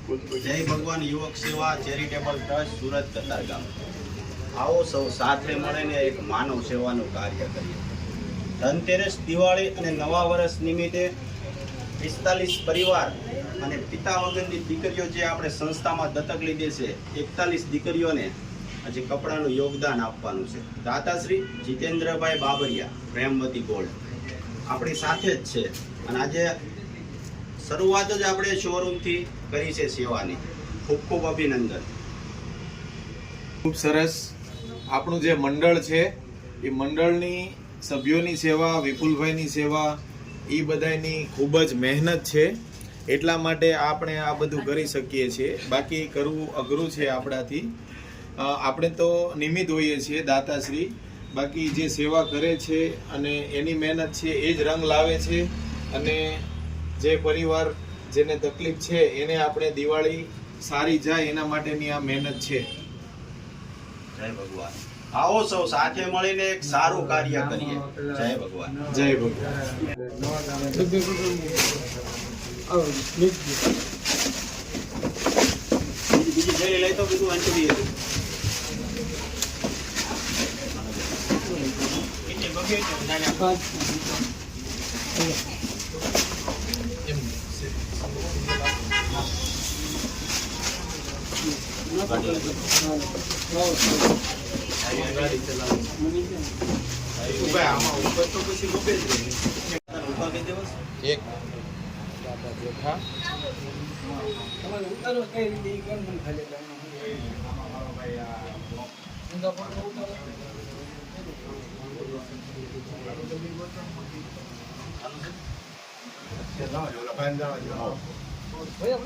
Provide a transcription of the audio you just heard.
જય ભગવાન યુવક સેવા ચેરિટેબલ ટ્રસ્ટ સુરત કતારગામ. આવો સૌ સાથે મળીને એક માનવ સેવાનું કાર્ય કરીએ. ધનતેરસ, દિવાળી અને નવા વર્ષ નિમિત્તે 45 પરિવાર અને પિતા વગરની દીકરીઓ જે આપણે સંસ્થામાં દત્તક લીધી છે 41 દીકરીઓને આજે કપડાનું યોગદાન આપવાનું છે. દાતાશ્રી જીતેન્દ્રભાઈ બાબરિયા, પ્રેમવતી ગોલ્ડ આપણી સાથે જ છે અને આજે શરૂઆત જ આપણે શોરૂમથી કરી છે સેવાની. ખૂબ ખૂબ અભિનંદન. ખૂબ સરસ. આપણું જે મંડળ છે એ મંડળની સભ્યોની સેવા, વિપુલભાઈની સેવા, એ બધાની ખૂબ જ મહેનત છે. એટલા માટે આપણે આ બધું કરી શકીએ છીએ. બાકી કરવું અઘરું છે આપણાથી. આપણે તો નિમિત્ત હોઈએ છીએ દાતાશ્રી, બાકી જે સેવા કરે છે અને એની મહેનત છે એ જ રંગ લાવે છે. અને જે પરિવાર જેને તકલીફ છે એને આપણે દિવાળી સારી જાય એના માટેની આ મહેનત છે. જય ભગવાન. આવો સૌ સાથે મળીને એક સારું કાર્ય કરીએ. જય ભગવાન. જય ભગવાન. બીજી જઈ લઈ તો બીજું અંચી એક જોખા Voy a